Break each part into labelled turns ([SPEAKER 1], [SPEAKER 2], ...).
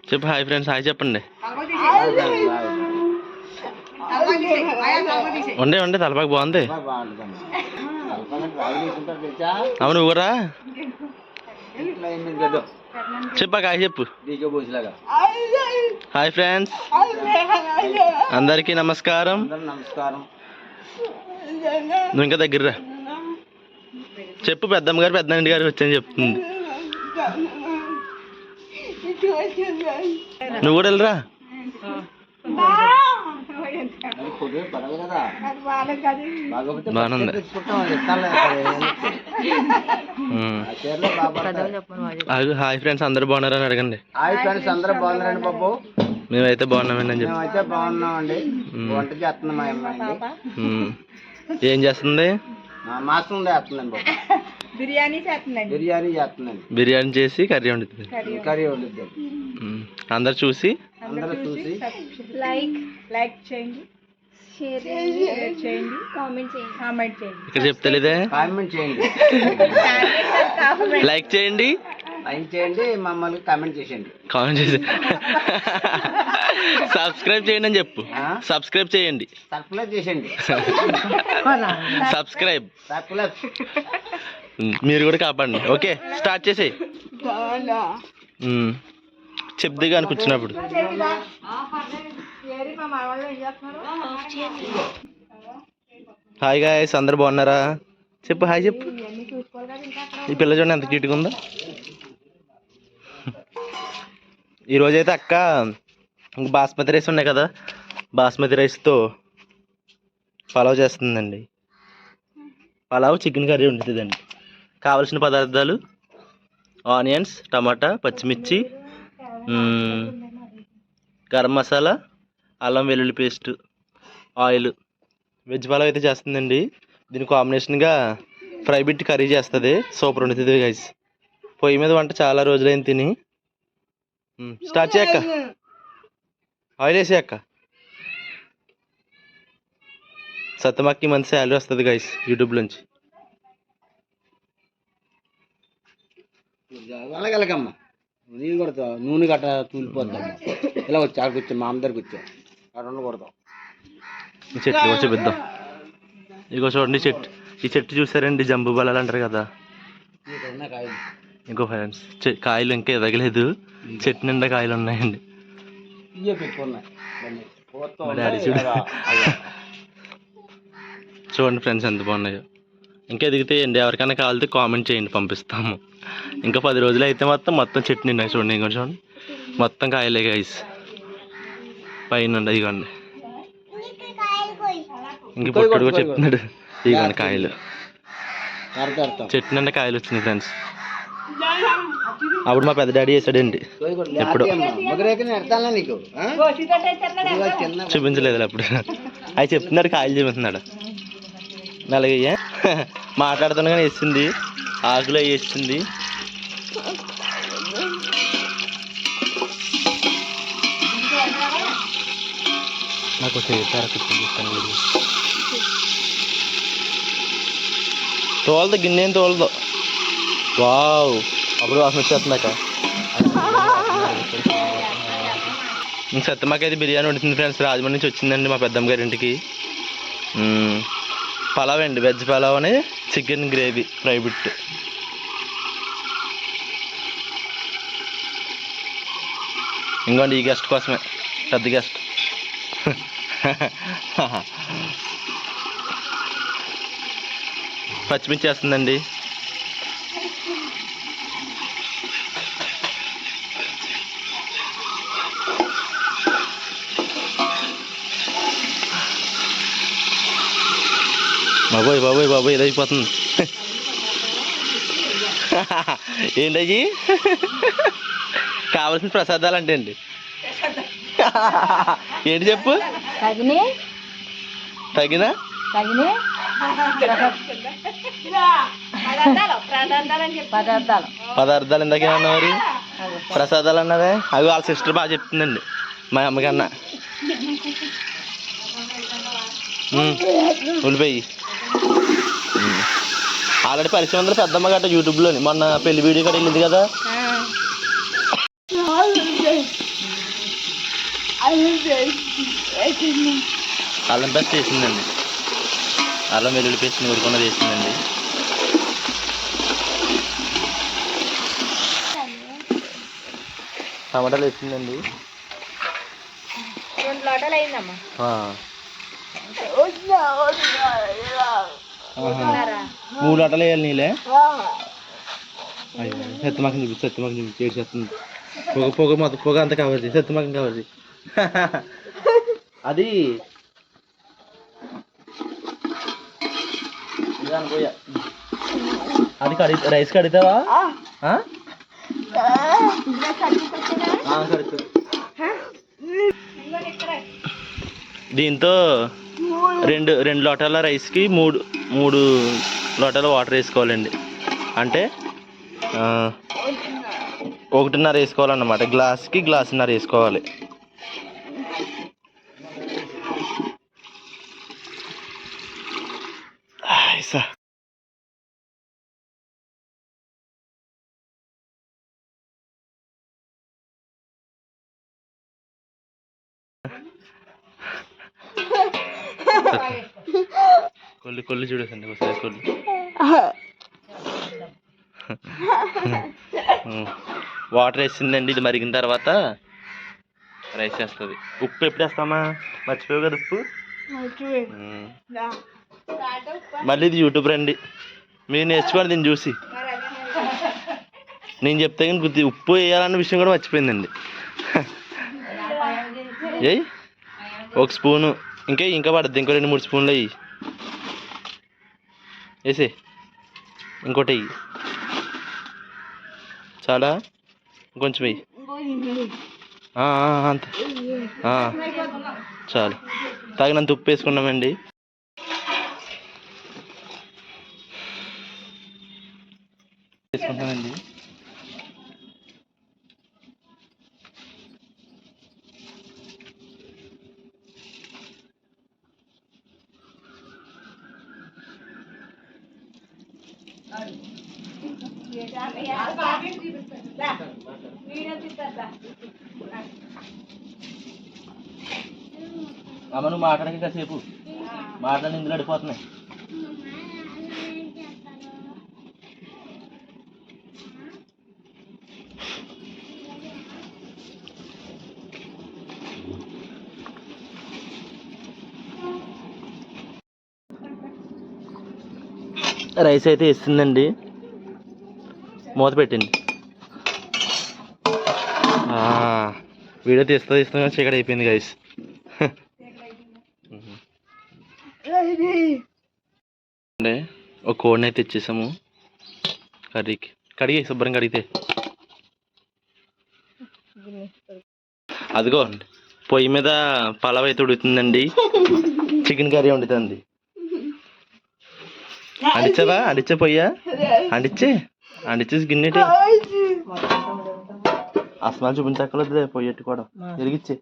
[SPEAKER 1] చెప్పు hi friends, hi చెప్పండి. ఉండే ఉండే తలపాకు బాగుంది. అవును ఊరా చెప్పాక హాయ్ చెప్పు. హాయ్ ఫ్రెండ్స్, అందరికీ నమస్కారం. నువ్వు ఇంకా దగ్గర చెప్పు. పెద్దమ్మ గారు పెద్దనాన్న గారు వచ్చని చెప్తుంది. నువ్వు కూడా వెళ్ళరా. బాగుంది. హాయ్ ఫ్రెండ్స్, అందరు బాగున్నారని అడగండి.
[SPEAKER 2] హాయ్ ఫ్రెండ్స్, అందరూ బాగున్నారండి బాబు.
[SPEAKER 1] మేమైతే బాగున్నామండి అని చెప్పి.
[SPEAKER 2] మేమైతే బాగున్నామండి. వంట చేస్తున్నాం మా అమ్మాయి.
[SPEAKER 1] ఏం చేస్తుంది?
[SPEAKER 2] మాసం చేస్తుందండి బాబు. బిర్యానీ చేస్తుందండి.
[SPEAKER 1] బిర్యానీ చేసి కర్రీ వండుతుంది. అందరు చూసి
[SPEAKER 3] లైక్ చేయండి, షేర్ చేయండి, కామెంట్ చేయండి.
[SPEAKER 1] ఇక్కడ చెప్తలేదే.
[SPEAKER 2] కామెంట్ చేయండి,
[SPEAKER 1] లైక్ చేయండి,
[SPEAKER 2] మమ్మల్ని కామెంట్ చేసేయండి.
[SPEAKER 1] కామెంట్ చేసి సబ్స్క్రైబ్ చేయండి అని చెప్పు. సబ్స్క్రైబ్ చేయండి, సబ్స్క్రైబ్ మీరు కూడా కాపాడండి. ఓకే స్టార్ట్ చేసేయి. చెప్ది కానీ కూర్చున్నప్పుడు. హాయ్ గాయ్స్, అందరు బాగున్నారా? చెప్పు హాయ్ చెప్పు. ఈ పిల్ల చూడండి ఎంత క్యూట్గా ఉందో. ఈరోజైతే అక్క బాస్మతి రైస్ ఉన్నాయి కదా, బాస్మతి రైస్తో పలావ్ చేస్తుందండి. పలావ్ చికెన్ కర్రీ ఉంటుందండి. కావలసిన పదార్థాలు ఆనియన్స్, టమాటా, పచ్చిమిర్చి, గరం మసాలా, అల్లం వెల్లుల్లి పేస్ట్, ఆయిల్. వెజ్ పలావ్ అయితే చేస్తుందండి. దీని కాంబినేషన్గా ఫ్రై బిట్ కర్రీ చేస్తుంది. సూపర్ ఉంటుంది గైస్. పొయ్యి మీద వంట చాలా రోజులైంది తిని. స్టార్ట్ చేయక్క. ఆయిల్ వేసే అక్క. సత్తమక్కి మంచి శాలరీ వస్తుంది గైస్ యూట్యూబ్ నుంచి.
[SPEAKER 2] అలాగమ్మా నీళ్ళు కొడతావు, నూనె గట్ట తూలిపోద్దాం. ఇలా వచ్చి ఆడ కూర్చో, మా అందరికి వచ్చావు అక్కడ కొడతాం.
[SPEAKER 1] ఈ చెట్లు కూడా చూపిద్దాం. ఇగో చూడండి చెట్టు. ఈ చెట్టు చూసారండి, జంబు బలాలు అంటారు కదా. ఇంకో ఫ్రెండ్స్ కాయలు ఇంకా ఎదగలేదు. చెట్టు నిండా కాయలు ఉన్నాయండి. చూడండి ఫ్రెండ్స్ ఎంత బాగున్నాయో. ఇంకా ఎదిగితేయండి. ఎవరికైనా కావాలితే కామెంట్ చేయండి, పంపిస్తాము. ఇంకా 10 రోజులు అయితే మొత్తం చెట్టు నిండా చూడండి. ఇంకా చూడండి మొత్తం కాయలే గైస్. పైన ఇదిగోండి. ఇంక పొట్టుడు కూడా చెప్తున్నాడు. ఇదిగోండి కాయలు. చెట్టు నిండా కాయలు వచ్చినాయి ఫ్రెండ్స్. అప్పుడు మా పెద్ద డాడీ వేసాడండి. ఎప్పుడు చూపించలేదు అప్పుడు. అవి చెప్తున్నాడు, కాయలు చూపిస్తున్నాడు. అలాగే మాట్లాడుతున్నాగానే వేసింది. ఆకులో వేసింది. నాకు తోలదు, గిన్నె ఏం తోలదు. వావ్, అప్పుడు వాసన వచ్చేస్తుందాక. సత్తమ్మకైతే బిర్యానీ వండుతుంది ఫ్రెండ్స్. రాజమండ్రి నుంచి వచ్చిందండి మా పెద్దమ్మ గారి ఇంటికి. పలావ్ అండి, వెజ్ పలావ్ అని చికెన్ గ్రేవీ ఫ్రై బిట్. ఇంకోండి ఈ గెస్ట్ కోసమే, పెద్ద గెస్ట్. పచ్చిమిర్చి వేస్తుందండి. బాబోయ్ బాబోయ్ బాబోయ్ ఇది అయిపోతుంది. ఏంటయ్యి కావాల్సిన ప్రసాదాలు అంటే అండి. ఏంటి చెప్పు. తగిన పదార్థాలు ఇందాకేమన్నా మరి ప్రసాదాలు అన్నదే. అవి వాళ్ళ సిస్టర్ బాగా చెప్తుందండి మా అమ్మకన్నా. ఉల్లిపాయి ఆల్రెడీ పరిచయం ఉందా పెద్దమ్మ గట్ట యూట్యూబ్లోని. మొన్న పెళ్లి వీడియో కూడా వెళ్ళింది కదా. అల్లం పేస్ట్ వేసిందండి, అల్లం వెల్లుల్లి పేస్ట్ నూరుకున్నది వేసిందండి. టమాటాలు వేసిందండి.
[SPEAKER 3] 2 లోటాలు అయిందమ్మా.
[SPEAKER 1] ఆహా. 3 లోటాలు వేయాలి నీళ్ళే. అయ్యో సత్యమాకం చూపి, సత్యమాకం చూపి చేస్తుంది. పొగ పొగ మొత్తం పొగ అంతా కవర్ చేయి, సత్యమాకం కవర్ చేయి. అది పోయా, అది రైస్ కడుగుతావా? దీంతో రెండు లోటాల రైస్కి మూడు లోటాల వాటర్ వేసుకోవాలండి. అంటే 1.5 వేసుకోవాలన్నమాట. గ్లాస్కి గ్లాసున్నర వేసుకోవాలి. కొల్లి చూడేసండి ఒకసారి కొల్లి. వాటర్ వేసిందండి. ఇది మరిగిన తర్వాత రైస్ వేస్తుంది. ఉప్పు ఎప్పుడు వేస్తామా? మర్చిపోయావు కదా ఉప్పు. మళ్ళీ ఇది యూట్యూబ్ రండి, మీరు నేర్చుకోండి దీన్ని చూసి. నేను చెప్తే కానీ గుర్తు, ఉప్పు వేయాలన్న విషయం కూడా మర్చిపోయిందండి. ఏయ్ 1 స్పూను, ఇంకా పడుద్ది. ఇంకో 2-3 స్పూన్లు అయ్యి వేసే, ఇంకోటి అయ్యి చాలా, ఇంకొంచెం వెయ్యి. అంతే చాలు. తగినంత ఉప్పు వేసుకున్నామండి. వేసుకుంటామండి. అమ్మ నువ్వు మాట్లాడక కాసేపు మాట్లాడి ఇందులో అడిపోతున్నాయి. రైస్ అయితే ఇస్తుందండి. మూత పెట్టండి. వీడియో తీస్తున్నా చీకటి అయిపోయింది గైస్. ఒక కోడిని అయితే ఇచ్చేసాము కర్రీకి. కడిగి శుభ్రంగా కడిగితే అదిగో పొయ్యి మీద పలావ్ అయితే ఉడుకుతుందండి. చికెన్ కర్రీ వండుతుంది. అండిచ్చావా? అండిచ్చే పొయ్యా, అండిచ్చేసి గిన్నెటి అసలు చూపించక్కర్లేదు. పొయ్యట్టు కూడా వెలిగిచ్చే.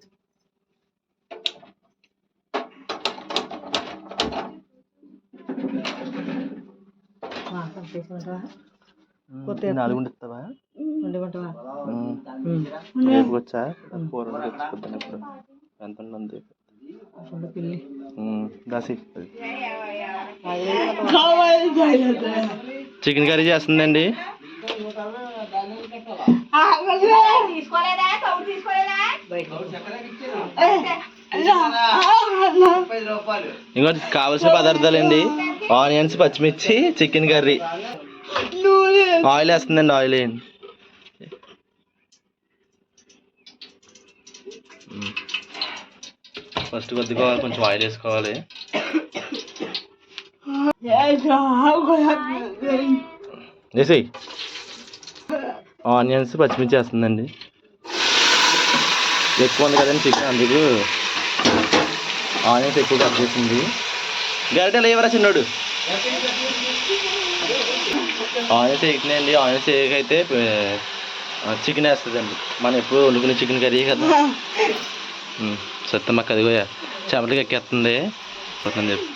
[SPEAKER 1] నాలుగుండిస్తావా? రేపుకొచ్చా కూర తెచ్చుకుంటాను. ఇప్పుడు ఎంత ఉంది దాసి. చికెన్ కర్రీ చేస్తుందండి. ఇంకోటి కావలసిన పదార్థాలండి: ఆనియన్స్, పచ్చిమిర్చి, చికెన్ కర్రీ. ఆయిల్ వేస్తుందండి. ఆయిల్ వేయండి. ఫస్ట్ కొద్దిగా కొంచెం ఆయిల్ వేసుకోవాలి. వేసేయి. ఆనియన్స్, పచ్చిమిర్చి వేస్తుందండి. ఎక్కువ ఉంది కదండి చికెన్, అందుకు ఆనియన్స్ ఎక్కువ కట్ చేసింది. గరిటెలు ఏవరా చిన్నోడు? ఆనియన్స్ వేగినాయండి. ఆనియన్స్ వేగైతే చికెన్ వేస్తుందండి. మనం ఎప్పుడు వండుకునే చికెన్ కర్రీ కదా. సత్తమ్మక్క అదిగోయా చెమటకి ఎక్కేస్తుంది. చెప్పి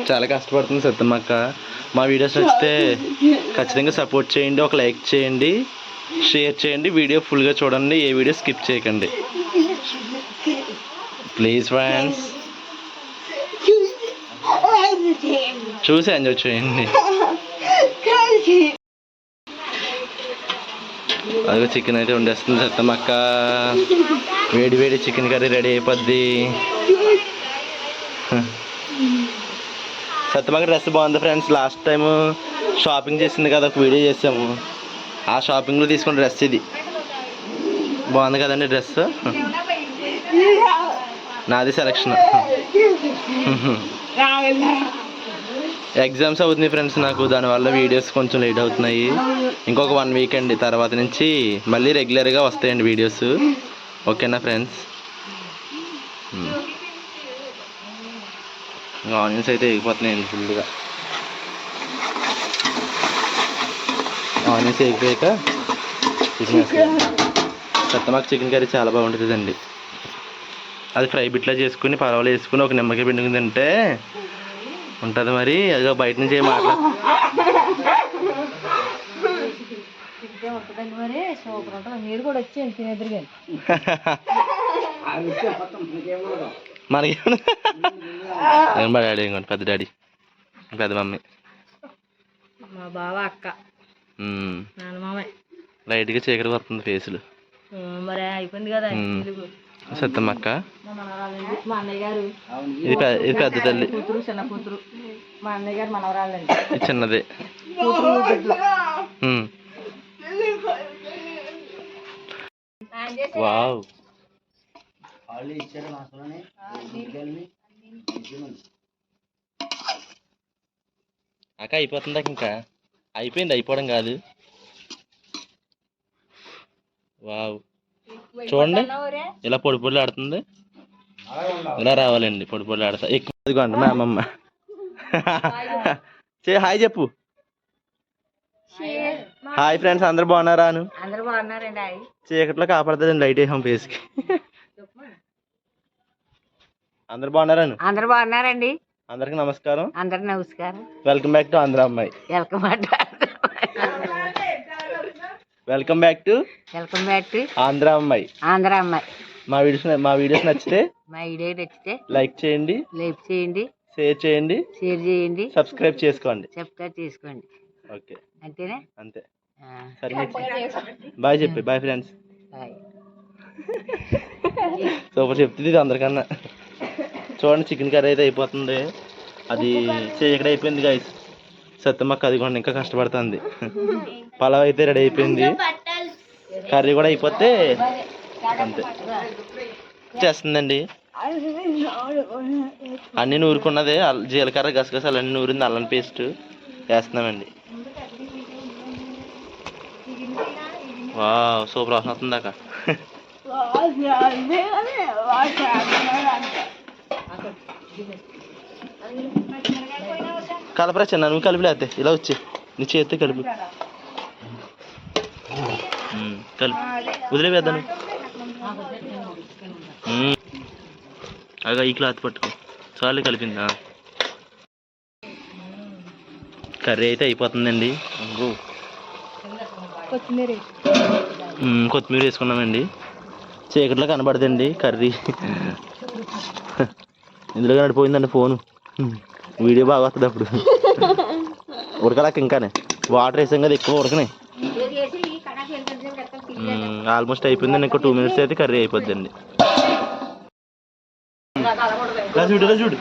[SPEAKER 1] చాలా కష్టపడుతుంది సత్తమ్మక్క. మా వీడియోస్ నచ్చితే ఖచ్చితంగా సపోర్ట్ చేయండి. ఒక లైక్ చేయండి. షేర్ చేయండి, వీడియో ఫుల్గా చూడండి, ఏ వీడియో స్కిప్ చేయకండి ప్లీజ్ ఫ్రెండ్స్. చూసి ఎంజాయ్ చేయండి. అదిగో చికెన్ అయితే వండేస్తుంది సత్తమ్మక్క. వేడి వేడి చికెన్ కర్రీ రెడీ అయిపోద్ది. సత్తమ్మక్క డ్రెస్ బాగుంది ఫ్రెండ్స్. లాస్ట్ టైం షాపింగ్ చేసింది కదా, ఒక వీడియో చేసాము. ఆ షాపింగ్లో తీసుకున్న డ్రెస్ ఇది. బాగుంది కదండి డ్రెస్. నాది సెలక్షన్. ఎగ్జామ్స్ అవుతుంది ఫ్రెండ్స్ నాకు, దానివల్ల వీడియోస్ కొంచెం లేట్ అవుతున్నాయి. ఇంకొక 1 వీక్ అండి, తర్వాత నుంచి మళ్ళీ రెగ్యులర్గా వస్తాయండి వీడియోస్. ఓకేనా ఫ్రెండ్స్. ఆనియన్స్ అయితే ఎగిపోతున్నాయండి ఫుల్గా. ఆనియన్స్ ఎగిపోయాక చికెన్ వేస్తాను. సత్తమాకు చికెన్ కర్రీ చాలా బాగుంటుందండి. అది ఫ్రై బిట్లా చేసుకుని పరవాలు వేసుకుని ఒక నిమ్మకాయ పిండుకుని తింటే ఉంటుంది. మరి అదిగో బయట నుంచి ఏం
[SPEAKER 3] మీరు కూడా వచ్చి తినేద్దరు
[SPEAKER 1] మనకి డాడీ ఇంకోటి పెద్ద డాడీ, పెద్ద మమ్మీ,
[SPEAKER 3] మా బావ అక్క,
[SPEAKER 1] లైట్గా చీకటి వస్తుంది ఫేసులు.
[SPEAKER 3] మరి అయిపోయింది కదా.
[SPEAKER 1] సత్తమ్మక్క
[SPEAKER 3] మా అన్నయ్య గారు,
[SPEAKER 1] ఇది పెద్ద తల్లి,
[SPEAKER 3] కూతురు చిన్న కూతురు. మా అన్నయ్య గారు మనవరాలండి,
[SPEAKER 1] ఇది చిన్నదే. వావ్, అక్క అయిపోతుందా? ఇంకా అయిపోయింది, అయిపోవడం కాదు. వావ్, చూడండి ఇలా పొడి పొడిలు ఆడుతుంది. ఇలా రావాలండి, పొడి పొడిలు ఆడతా ఎక్కువ. ఇదిగోండి మా అమ్మమ్మ. హాయ్ చెప్పు. హాయ్ ఫ్రెండ్స్, అందరు బాగున్నారాను?
[SPEAKER 3] అందరూ బాగున్నారండి.
[SPEAKER 1] చీకట్లో కాపాడుతుందండి లైట్ వేసాం ఫేస్కి. అందరు బాగున్నారాను?
[SPEAKER 3] అందరూ బాగున్నారండి.
[SPEAKER 1] అందరికి నమస్కారం.
[SPEAKER 3] అందరికి నమస్కారం.
[SPEAKER 1] వెల్కమ్ బ్యాక్ టు ఆంధ్ర అమ్మాయి.
[SPEAKER 3] Welcome back
[SPEAKER 1] welcome back to Andhra అమ్మాయి.
[SPEAKER 3] ఆంధ్ర అమ్మాయి.
[SPEAKER 1] మా వీడియోస్ నచ్చితే లైక్ చేయండి, షేర్ చేయండి, సబ్స్క్రైబ్ చేసుకోండి. ఓకే,
[SPEAKER 3] అంతేనా?
[SPEAKER 1] అంతే. సరే, బాయ్ చెప్పి. Bye friends. సూపర్ చెప్తుంది ఇది అందరికన్నా. చూడండి చికెన్ కర్రీ అయితే అయిపోతుంది. అది చీకటి అయిపోయింది గైస్. సత్తమ్మక్క అది కూడా ఇంకా కష్టపడుతుంది. పలావ్ అయితే రెడీ అయిపోయింది, కర్రీ కూడా అయిపోతే అంతే చేస్తుందండి. అన్నీ నూరుకున్నదే, జీలకర్ర గసగసాలు అన్నీ నూరింది, అల్లం పేస్ట్ వేస్తున్నామండి. వావ్, సూపర్ వాసన వస్తుంది దాకా. కలపరా చిన్న, నువ్వు కలిపిలేతే ఇలా వచ్చి నీ చేస్తే కలిపి కలిపి వదిలేవేద్దాను. అగా ఈ క్లాత్ పట్టుకో, చాలు కలిపిందా. కర్రీ అయితే అయిపోతుందండి. కొత్తిమీర వేసుకున్నామండి. చీకట్లో కనబడదండి కర్రీ. ఇందులో నడిపోయిందండి ఫోను. వీడియో బాగా వస్తుంది అప్పుడు. ఉడకలేక ఇంకానే వాటర్ వేసాం కదా, ఎక్కువ ఉడకనే. ఆల్మోస్ట్ అయిపోయిందండి. ఇంకో 2 minutes అయితే కర్రీ అయిపోద్దండి. చూడు చూడు.